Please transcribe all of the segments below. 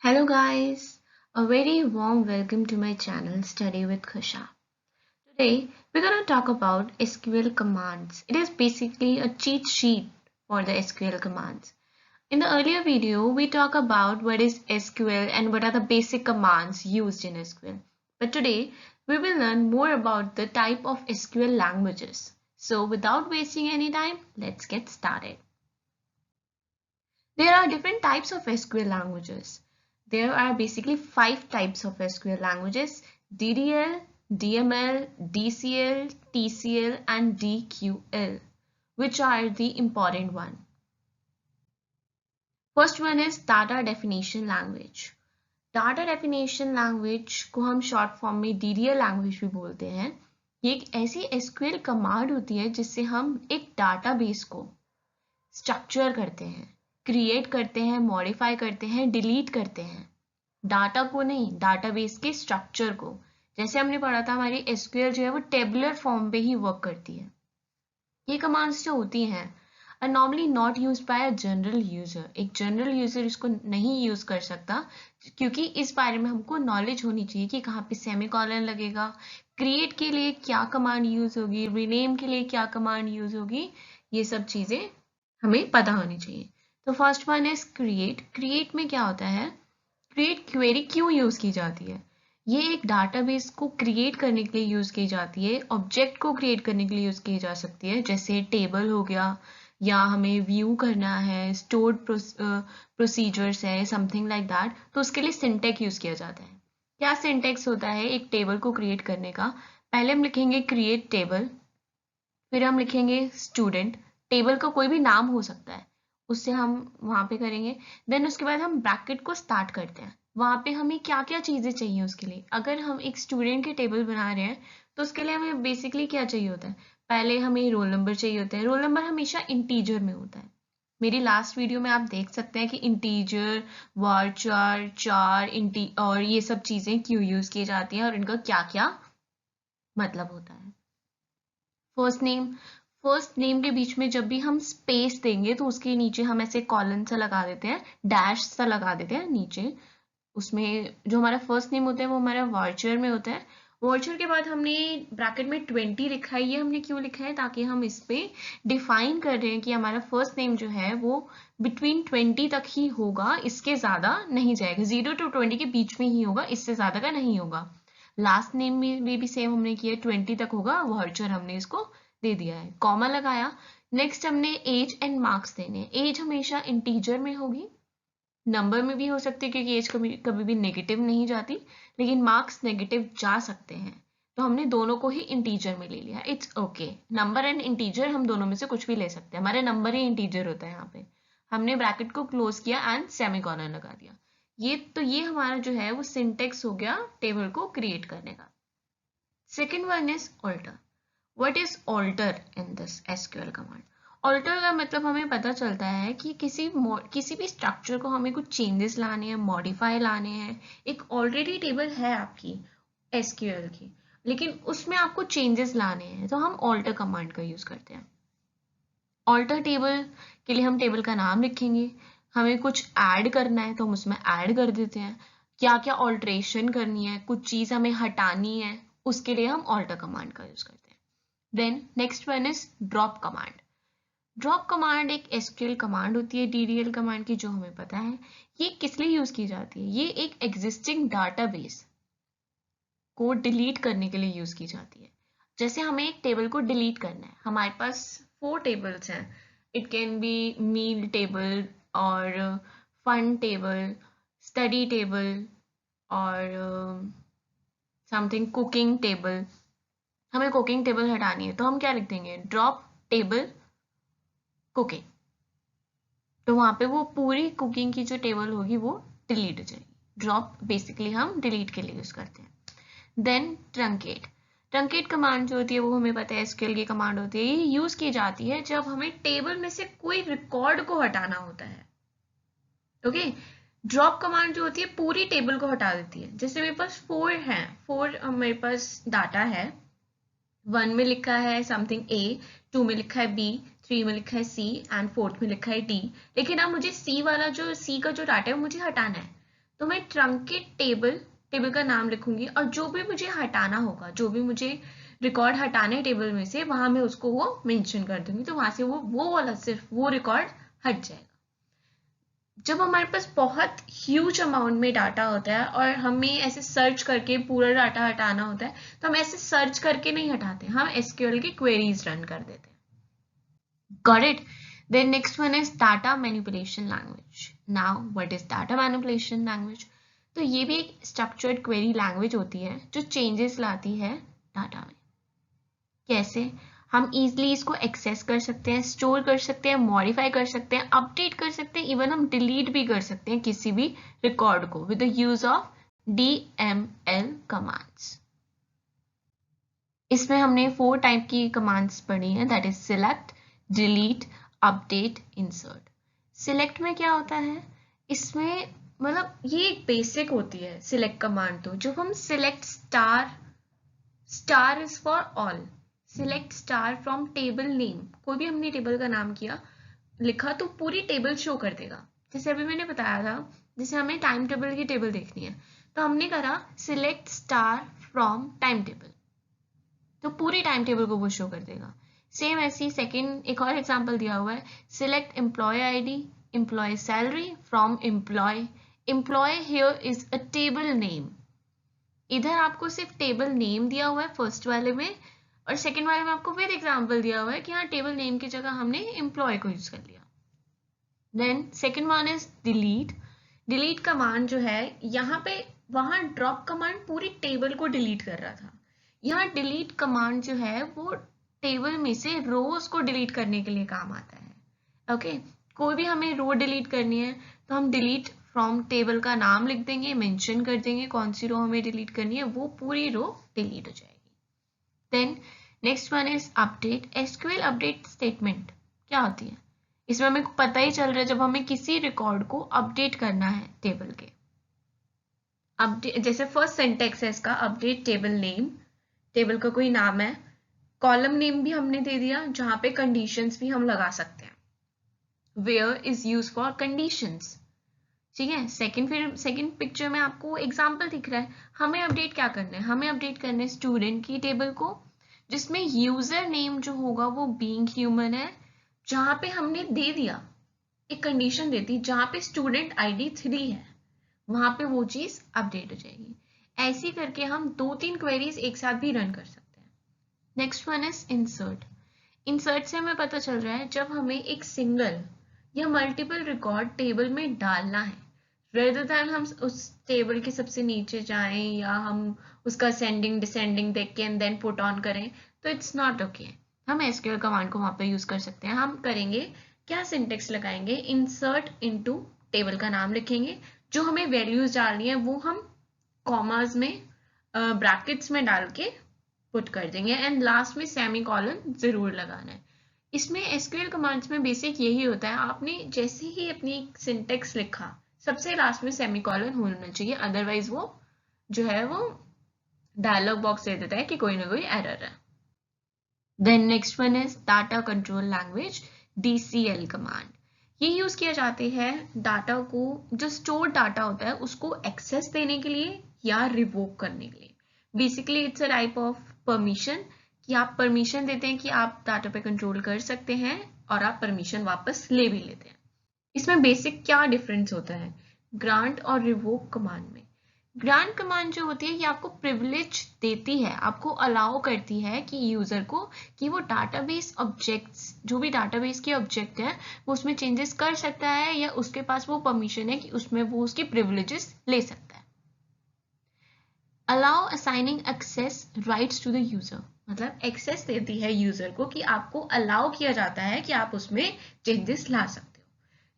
Hello guys, a very warm welcome to my channel Study with Khusha. Today we're going to talk about SQL commands. It is basically a cheat sheet for the SQL commands. In the earlier video we talked about what is SQL and what are the basic commands used in SQL. But today we will learn more about the type of SQL languages. So without wasting any time, let's get started. There are different types of SQL languages. There are basically 5 types of SQL languages: DDL, DML, DCL, TCL and DQL, which are the important one. First one is Data Definition Language. Data Definition Language को हम short form में DDL language भी बोलते हैं. ये एक ऐसी SQL command होती है जिससे हम एक डाटाबेस को स्ट्रक्चर करते हैं, क्रिएट करते हैं, मॉडिफाई करते हैं, डिलीट करते हैं. डाटा को नहीं, डाटाबेस के स्ट्रक्चर को. जैसे हमने पढ़ा था हमारी एसक्यूएल जो है वो टेबुलर फॉर्म पे ही वर्क करती है. ये कमांड्स जो होती हैं are normally not used by a general user. एक जनरल यूजर इसको नहीं यूज कर सकता क्योंकि इस बारे में हमको नॉलेज होनी चाहिए कि कहाँ पे सेमीकोलन लगेगा, क्रिएट के लिए क्या कमांड यूज होगी, रीनेम के लिए क्या कमांड यूज होगी. ये सब चीजें हमें पता होनी चाहिए. तो first one is create. Create में क्या होता है? क्रिएट क्वेरी क्यों यूज की जाती है? ये एक डाटाबेस को क्रिएट करने के लिए यूज की जाती है, ऑब्जेक्ट को क्रिएट करने के लिए यूज की जा सकती है. जैसे टेबल हो गया, या हमें व्यू करना है, स्टोर्ड प्रोसीजर्स है, समथिंग लाइक दैट. तो उसके लिए सिंटेक्स यूज किया जाता है. क्या सिंटेक्स होता है एक टेबल को क्रिएट करने का? पहले हम लिखेंगे क्रिएट टेबल, फिर हम लिखेंगे स्टूडेंट. टेबल का कोई भी नाम हो सकता है, उससे हम वहां पे करेंगे. देन उसके बाद हम ब्रैकेट को स्टार्ट करते हैं. वहां पे हमें क्या क्या चीजें चाहिए उसके लिए. अगर हम एक स्टूडेंट के टेबल बना रहे हैं तो उसके लिए हमें बेसिकली क्या चाहिए होता है? पहले हमें रोल नंबर चाहिए होता है. रोल नंबर हमेशा इंटीजर में होता है. मेरी लास्ट वीडियो में आप देख सकते हैं कि इंटीजर, वार्चर, चार, और ये सब चीजें क्यों यूज की जाती हैं और इनका क्या क्या मतलब होता है. फर्स्ट नेम के बीच में जब भी हम स्पेस देंगे तो उसके नीचे हम ऐसे कॉलन सा लगा देते हैं, डैश सा लगा देते हैं नीचे. उसमें जो हमारा फर्स्ट नेम होता है वो हमारा वार्चर में होता है. वार्चर के बाद हमने ब्रैकेट में 20 लिखा है. ये हमने क्यों लिखा है? ताकि हम इस पे डिफाइन कर रहे हैं कि हमारा फर्स्ट नेम जो है वो बिटवीन 20 तक ही होगा, इसके ज्यादा नहीं जाएगा. 0 to 20 के बीच में ही होगा, इससे ज्यादा का नहीं होगा. लास्ट नेम में भी सेम हमने किया, 20 तक होगा. वार्चर हमने इसको दे दिया है, कॉमा लगाया. नेक्स्ट हमने एज एंड मार्क्स देने. एज हमेशा इंटीजर में होगी, नंबर में भी हो सकती है क्योंकि एज कभी कभी भी नेगेटिव नहीं जाती, लेकिन मार्क्स नेगेटिव जा सकते हैं. तो हमने दोनों को ही इंटीजर में ले लिया. It's okay, number and integer हम दोनों में से कुछ भी ले सकते हैं. हमारा नंबर ही इंटीजर होता है. यहाँ पे हमने ब्रैकेट को क्लोज किया एंड सेमीकोलन लगा दिया. ये हमारा जो है वो सिंटेक्स हो गया टेबल को क्रिएट करने का. Second one is alter. What is alter in this SQL command? Alter का मतलब हमें पता चलता है कि किसी भी स्ट्रक्चर को हमें कुछ चेंजेस लाने हैं, मॉडिफाई लाने हैं. एक ऑलरेडी टेबल है आपकी SQL की, लेकिन उसमें आपको चेंजेस लाने हैं, तो हम alter कमांड का यूज करते हैं. alter टेबल के लिए हम टेबल का नाम लिखेंगे. हमें कुछ ऐड करना है तो हम उसमें ऐड कर देते हैं. क्या क्या ऑल्ट्रेशन करनी है, कुछ चीज हमें हटानी है, उसके लिए हम alter कमांड का यूज करते हैं. Then next one is drop command. Drop command एक SQL कमांड होती है DDL कमांड की, जो हमें पता है. ये किस लिए यूज की जाती है? ये एक एग्जिस्टिंग डाटाबेस को डिलीट करने के लिए यूज की जाती है. जैसे हमें एक टेबल को डिलीट करना है. हमारे पास 4 टेबल्स हैं. It can be meal table और फन टेबल, स्टडी टेबल और समथिंग कुकिंग टेबल. हमें कुकिंग टेबल हटानी है तो हम क्या लिख देंगे? Drop table cooking. तो वहां पे वो पूरी कुकिंग की जो टेबल होगी वो डिलीट हो जाएगी. ड्रॉप बेसिकली हम डिलीट के लिए यूज करते हैं. Then truncate. ट्रंकेट कमांड जो होती है वो हमें पता है एसक्यूएल की कमांड होती है. ये यूज की जाती है जब हमें टेबल में से कोई रिकॉर्ड को हटाना होता है. ओके. ड्रॉप कमांड जो होती है पूरी टेबल को हटा देती है. जैसे मेरे पास 4 है, 4 मेरे पास डाटा है. 1 में लिखा है समथिंग ए, 2 में लिखा है बी, 3 में लिखा है सी एंड 4th में लिखा है डी. लेकिन अब मुझे सी का जो डाटा है वो मुझे हटाना है. तो मैं ट्रंक के टेबल का नाम लिखूंगी और जो भी मुझे हटाना होगा, जो भी मुझे रिकॉर्ड हटाना है टेबल में से, वहां मैं उसको वो मेंशन कर दूंगी, तो वहां से वो वाला सिर्फ वो रिकॉर्ड हट जाएगा। जब हमारे पास बहुत ह्यूज अमाउंट में डाटा होता है और हमें ऐसे सर्च करके पूरा डाटा हटाना होता है, तो हम ऐसे सर्च करके नहीं हटाते, हम एसक्यूएल की क्वेरीज रन कर देते हैं। Got it? Then next one is data manipulation language. Now, what is data manipulation language? तो ये भी एक structured query language होती है जो changes लाती है डाटा में। कैसे? हम easily इसको access कर सकते हैं, store कर सकते हैं, modify कर सकते हैं, update कर सकते हैं, even हम delete भी कर सकते हैं किसी भी record को with the use of DML commands. इसमें हमने 4 टाइप की कमांड्स पढ़ी हैं, that is select, delete, update, insert. Select में क्या होता है, इसमें मतलब ये एक बेसिक होती है सिलेक्ट कमांड। तो जब हम select star is for all, select star from table name, कोई भी हमने टेबल का नाम किया लिखा तो पूरी टेबल शो कर देगा। जैसे अभी मैंने बताया था, जैसे हमें टाइम टेबल की टेबल देखनी है तो हमने करा select star from time table, तो पूरी टाइम टेबल को वो शो कर देगा। सेम ऐसी सेकंड एक और एग्जांपल दिया हुआ है, select employ ID, employ salary from employ, employ here is a table name. इधर आपको सिर्फ टेबल नेम दिया हुआ है फर्स्ट वाले में, और सेकंड वाले में आपको फिर एग्जांपल दिया हुआ है कि हाँ टेबल नेम की जगह हमने एम्प्लॉय को यूज कर लिया। Then second one is delete. Delete command जो है, यहाँ पे वहां ड्रॉप कमांड पूरी टेबल को डिलीट कर रहा था, यहाँ डिलीट कमांड जो है वो टेबल में से रोज को डिलीट करने के लिए काम आता है। ओके, कोई भी हमें रो डिलीट करनी है तो हम डिलीट फ्रॉम टेबल का नाम लिख देंगे, मेंशन कर देंगे कौन सी रो हमें डिलीट करनी है, वो पूरी रो डिलीट हो जाएगी। Then next one is update. SQL update statement क्या होती है, इसमें हमें पता ही चल रहा है जब हमें किसी रिकॉर्ड को अपडेट करना है टेबल के। अपडेट जैसे फर्स्ट सिंटेक्स है इसका, अपडेट टेबल नेम, टेबल का कोई नाम है, कॉलम नेम भी हमने दे दिया जहां पे कंडीशंस भी हम लगा सकते हैं, where is use for conditions. ठीक है, सेकंड पिक्चर में आपको एग्जांपल दिख रहा है, हमें अपडेट क्या करना है, हमें अपडेट करना है स्टूडेंट की टेबल को, जिसमें यूजर नेम जो होगा वो बीइंग ह्यूमन है, जहां पे हमने दे दिया एक कंडीशन देती जहां पे स्टूडेंट आईडी 3 है, वहां पे वो चीज अपडेट हो जाएगी। ऐसी करके हम 2-3 क्वेरीज एक साथ भी रन कर सकते हैं। Next one is insert. Insert से हमें पता चल रहा है जब हमें एक सिंगल या मल्टीपल रिकॉर्ड टेबल में डालना है, रेदर देन हम उस टेबल के सबसे नीचे जाएं या हम उसका असेंडिंग डिसेंडिंग देख के एंड देन पुट ऑन करें, तो इट्स नॉट ओके। हम एसक्यूएल कमांड को वहां पे यूज कर सकते हैं। हम करेंगे क्या, सिंटेक्स लगाएंगे, इंसर्ट इनटू टेबल का नाम लिखेंगे, जो हमें वैल्यूज डालनी है वो हम कॉमास में ब्रैकेट्स में डाल के पुट कर देंगे, एंड लास्ट में सेमी कॉलन जरूर लगाना है। इसमें एसक्यूएल कमांड्स में बेसिक यही होता है, आपने जैसे ही अपनी सिंटेक्स लिखा सबसे लास्ट में सेमी कॉलन होना चाहिए, अदरवाइज वो जो है वो डायलॉग बॉक्स दे देता है कि कोई ना कोई एरर है। Then next one is data control language, DCL कमांड। ये यूज किया जाते हैं डाटा को, जो स्टोर डाटा होता है उसको एक्सेस देने के लिए या रिवोक करने के लिए। Basically it's a type of permission, कि आप परमिशन देते हैं कि आप डाटा पे कंट्रोल कर सकते हैं और आप परमिशन वापस ले भी लेते हैं। इसमें बेसिक क्या डिफरेंस होता है ग्रांट और रिवोक कमांड में। ग्रांट कमांड जो होती है ये आपको प्रिविलेज देती है, आपको अलाउ करती है कि यूजर को कि वो डाटाबेस ऑब्जेक्ट्स, जो भी डाटाबेस के ऑब्जेक्ट है वो उसमें चेंजेस कर सकता है, या उसके पास वो परमिशन है कि उसमें वो उसकी प्रिविलेजेस ले सकता है। Allow assigning access rights to the user, मतलब एक्सेस देती है यूजर को कि आपको अलाउ किया जाता है कि आप उसमें चेंजेस ला सकते हो।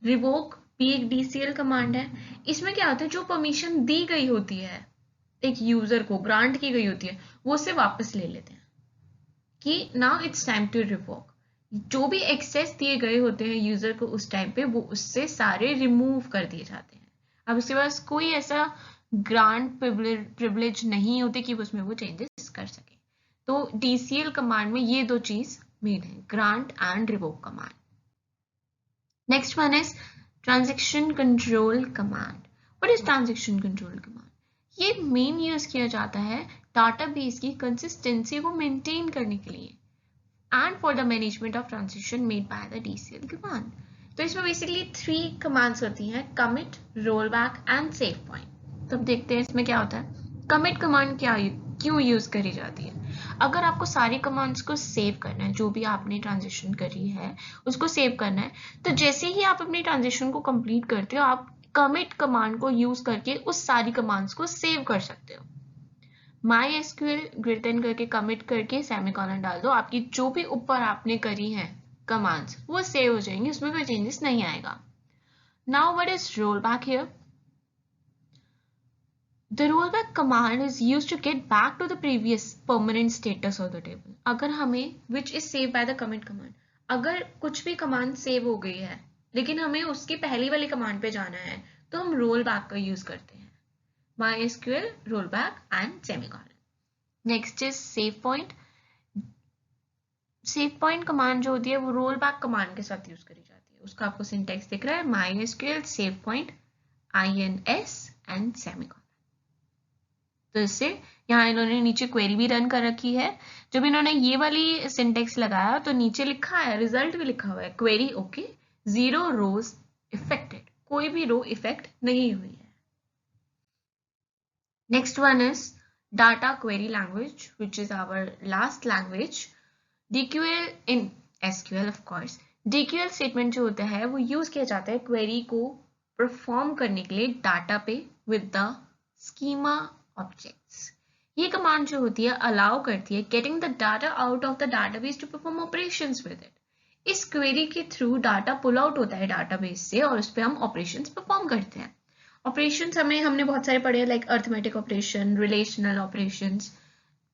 रिवोक भी एक DCL कमांड है। इसमें क्या होता है, जो परमिशन दी गई होती है एक यूजर को, ग्रांट की गई होती है, वो उसे वापस ले लेते हैं कि now it's time to revoke. जो भी एक्सेस दिए गए होते हैं यूजर को उस टाइम पे, वो उससे सारे रिमूव कर दिए जाते हैं। अब उसके पास कोई ऐसा ग्रांट प्रिविलेज नहीं होते कि उसमें वो चेंजेस कर सके। तो DCL कमांड में ये दो चीज मेन है, grant and revoke command. Next one is transaction control command. What is transaction control command? ये मेन यूज किया जाता है डाटाबेस की कंसिस्टेंसी को मेंटेन करने के लिए and for the management of transaction made by the DCL command. तो इसमें बेसिकली 3 कमांड्स होती हैं, commit, roll back and save point. तो अब देखते हैं इसमें क्या होता है। कमिट कमांड क्यों यूज करी जाती है? अगर आपको सारी कमांड्स को सेव करना है, जो भी आपने ट्रांजेक्शन करी है उसको सेव करना है, तो जैसे ही आप अपनी ट्रांजेक्शन को कंप्लीट करते हो, आप कमिट कमांड को यूज करके उस सारी कमांड्स को सेव कर सकते हो। MySQL ग्रेटर करके कमिट करके सेमीकोलन डाल दो, आपकी जो भी ऊपर आपने करी है कमांड्स वो सेव हो जाएंगी, उसमें कोई चेंजेस नहीं आएगा। Now what is rollback here? The rollback command is used to get back to the previous permanent status of the table. अगर हमें which is saved by the commit command, अगर कुछ भी कमांड सेव हो गई है लेकिन हमें उसकी पहली वाली कमांड पे जाना है तो हम रोल बैक का यूज करते हैं, MySQL rollback and semicolon. Next is save point. Save point command जो होती है वो रोल बैक कमांड के साथ यूज करी जाती है। उसका आपको सिंटेक्स दिख रहा है, MySQL save point INS and semicolon। तो इससे यहाँ इन्होंने नीचे क्वेरी भी रन कर रखी है। जब इन्होंने ये वाली सिंटेक्स लगाया तो नीचे लिखा है, रिजल्ट भी लिखा हुआ है, क्वेरी ओके, 0 रोज इफेक्टेड, कोई भी रो इफेक्ट नहीं हुई है। Next one is data query language which is our last language. DQL in SQL of course. DQL statement जो होता है वो यूज किया जाता है क्वेरी को परफॉर्म करने के लिए डाटा पे विद द स्कीमा ऑब्जेक्ट्स। ये कमांड जो होती है अलाउ करती है getting the data out of the database to perform operations with it. इस क्वेरी के थ्रू डाटा पुल आउट होता है डाटाबेस से और उस पर हम ऑपरेशंस परफॉर्म करते हैं। ऑपरेशंस हमने बहुत सारे पढ़े हैं, like arithmetic operation, relational operations,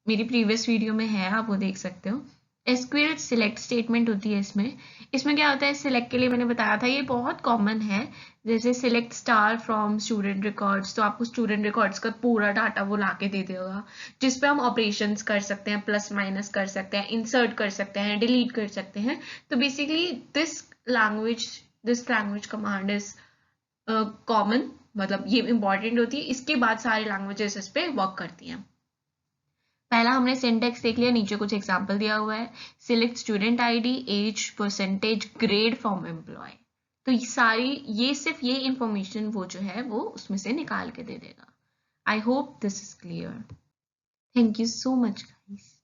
मेरी प्रीवियस वीडियो में है, आप वो देख सकते हो। SQL सिलेक्ट स्टेटमेंट होती है इसमें क्या होता है, सिलेक्ट के लिए मैंने बताया था ये बहुत कॉमन है, जैसे select star from student records, तो आपको स्टूडेंट रिकॉर्ड्स का पूरा डाटा वो लाके दे देगा जिसपे हम ऑपरेशंस कर सकते हैं, प्लस माइनस कर सकते हैं, इंसर्ट कर सकते हैं, डिलीट कर सकते हैं। तो basically this language command is common, मतलब ये इंपॉर्टेंट होती है। इसके बाद सारे लैंग्वेजेस इस पे वर्क करती हैं। पहला हमने सिंटेक्स देख लिया, नीचे कुछ एग्जांपल दिया हुआ है, select student ID, age, percentage, grade from employ. तो ये सिर्फ ये इंफॉर्मेशन वो जो है वो उसमें से निकाल के दे देगा। I hope this is clear. Thank you so much guys.